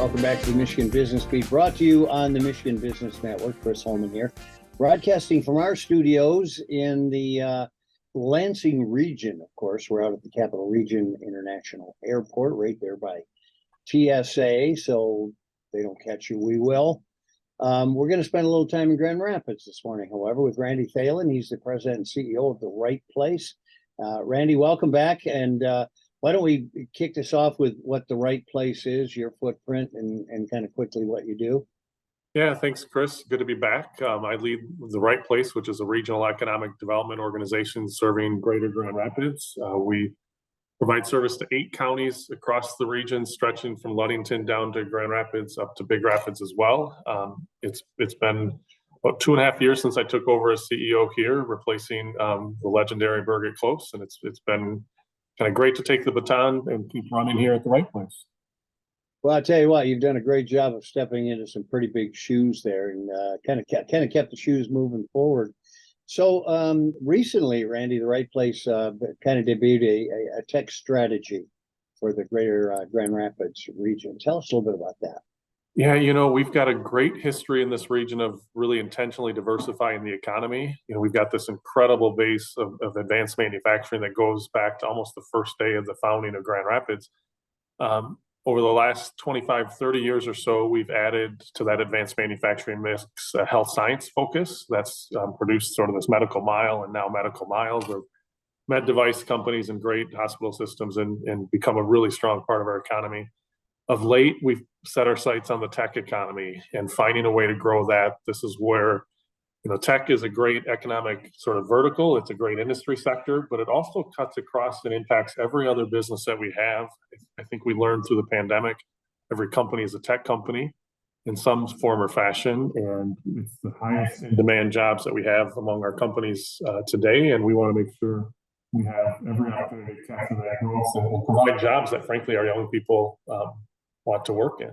Welcome back to the Michigan Business Beat, brought to you on the Michigan Business Network. Chris Holman here, broadcasting from our studios in the Lansing region. Of course, we're out at the Capital Region International Airport, right there by TSA, so they don't catch you, we will. We're going to spend a little time in Grand Rapids this morning, however, with Randy Thelen. He's the president and CEO of The Right Place. Randy, welcome back. And why don't we kick this off with what The Right Place is, your footprint, and kind of quickly what you do? Yeah, thanks, Chris. Good to be back. I lead The Right Place, which is a regional economic development organization serving greater Grand Rapids. We provide service to 8 counties across the region, stretching from Ludington down to Grand Rapids, up to Big Rapids as well. It's been about 2.5 years since I took over as CEO here, replacing the legendary Birgit Close, and it's been kind of great to take the baton and keep running here at The Right Place. Well, I'll tell you what, you've done a great job of stepping into some pretty big shoes there, and kind of kept the shoes moving forward. So recently, Randy, The Right Place kind of debuted a tech strategy for the greater Grand Rapids region. Tell us a little bit about that. Yeah, we've got a great history in this region of really intentionally diversifying the economy. We've got this incredible base of advanced manufacturing that goes back to almost the first day of the founding of Grand Rapids. Over the last 25, 30 years or so, we've added to that advanced manufacturing mix a health science focus that's produced sort of this medical mile and now medical miles of med device companies and great hospital systems and become a really strong part of our economy. Of late, we've set our sights on the tech economy and finding a way to grow that. This is where tech is a great economic sort of vertical. It's a great industry sector, but it also cuts across and impacts every other business that we have. I think we learned through the pandemic, every company is a tech company in some form or fashion, and it's the highest in demand jobs that we have among our companies today, and we want to make sure we have every opportunity to capture that growth and provide jobs that, frankly, our young people want to work in.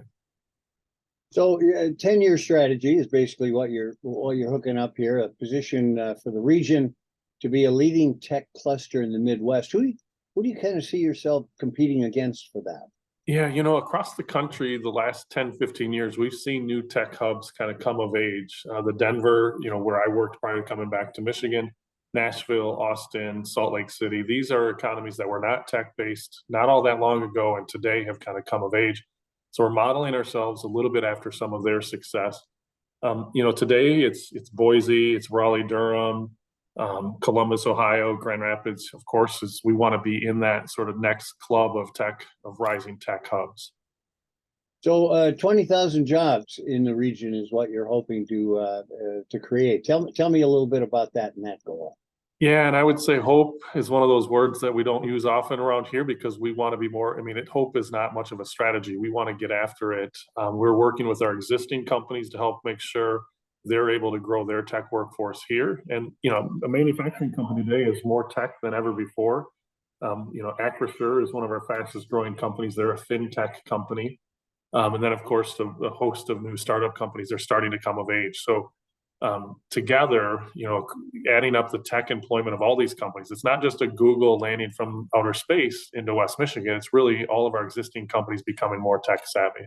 So 10-year strategy is basically what you're hooking up here, a position for the region to be a leading tech cluster in the Midwest. Who do you kind of see yourself competing against for that? Yeah, across the country, the last 10, 15 years, we've seen new tech hubs kind of come of age. The Denver, where I worked prior to coming back to Michigan, Nashville, Austin, Salt Lake City. These are economies that were not tech-based not all that long ago, and today have kind of come of age. So we're modeling ourselves a little bit after some of their success. Today it's Boise, it's Raleigh-Durham, Columbus, Ohio, Grand Rapids. Of course, we want to be in that sort of next club of rising tech hubs. So 20,000 jobs in the region is what you're hoping to create. Tell me a little bit about that and that goal. Yeah, and I would say hope is one of those words that we don't use often around here because we want to be more, hope is not much of a strategy. We want to get after it. We're working with our existing companies to help make sure they're able to grow their tech workforce here. And, a manufacturing company today is more tech than ever before. Acrisure is one of our fastest growing companies. They're a fintech company. And then, of course, the host of new startup companies, they're starting to come of age. So together, adding up the tech employment of all these companies, it's not just a Google landing from outer space into West Michigan. It's really all of our existing companies becoming more tech savvy.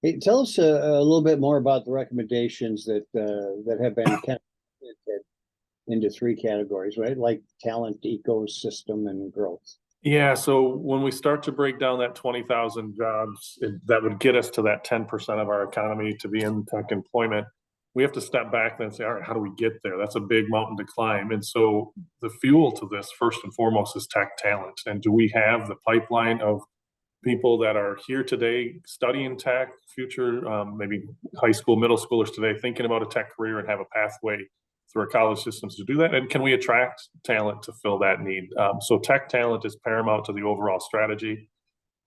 Hey, tell us a little bit more about the recommendations that have been kind of into 3 categories, right? Like talent, ecosystem, and growth. Yeah, so when we start to break down that 20,000 jobs, that would get us to that 10% of our economy to be in tech employment. We have to step back and say, all right, how do we get there? That's a big mountain to climb. And so the fuel to this, first and foremost, is tech talent. And do we have the pipeline of people that are here today studying tech, future, maybe high school, middle schoolers today thinking about a tech career and have a pathway through our college systems to do that? And can we attract talent to fill that need? So tech talent is paramount to the overall strategy.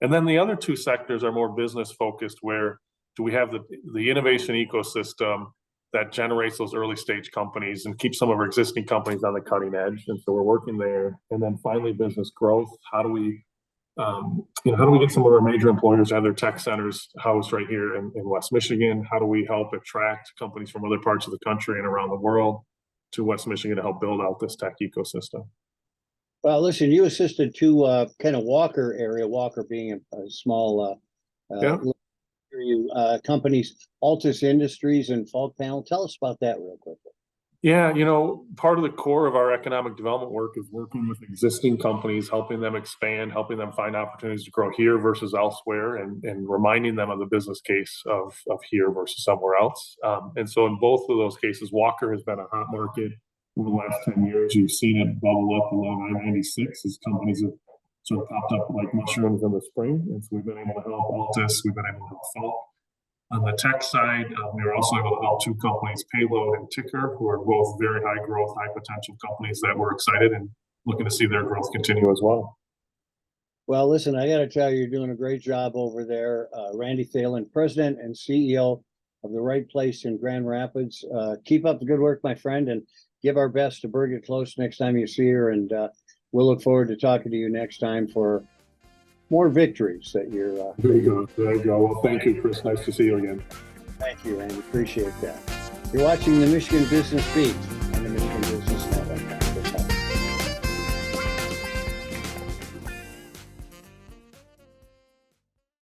And then the other 2 sectors are more business focused, where do we have the innovation ecosystem that generates those early stage companies and keeps some of our existing companies on the cutting edge. And so we're working there. And then finally, business growth. How do we get some of our major employers to have their tech centers housed right here in West Michigan? How do we help attract companies from other parts of the country and around the world to West Michigan to help build out this tech ecosystem? Well, listen, you assisted 2 kind of Walker area, Walker being a small Yeah. Companies, Altus Industries and Falk Panel. Tell us about that real quickly. Yeah, part of the core of our economic development work is working with existing companies, helping them expand, helping them find opportunities to grow here versus elsewhere, and reminding them of the business case of here versus somewhere else. And so in both of those cases, Walker has been a hot market over the last 10 years. You've seen it bubble up along I-96 as companies have sort of popped up like mushrooms in the spring. And so we've been able to help Altus, we've been able to help Falk. On the tech side, we were also able to help two companies, Payload and Ticker, who are both very high growth, high potential companies that we're excited and looking to see their growth continue as well. Well, listen, I got to tell you, you're doing a great job over there. Randy Thelen, President and CEO of The Right Place in Grand Rapids. Keep up the good work, my friend, and give our best to Birgit Close next time you see her. And we'll look forward to talking to you next time for more victories that you're. There you go. There you go. Well, thank you, Chris. Nice to see you again. Thank you, Randy. Appreciate that. You're watching the Michigan Business Beat.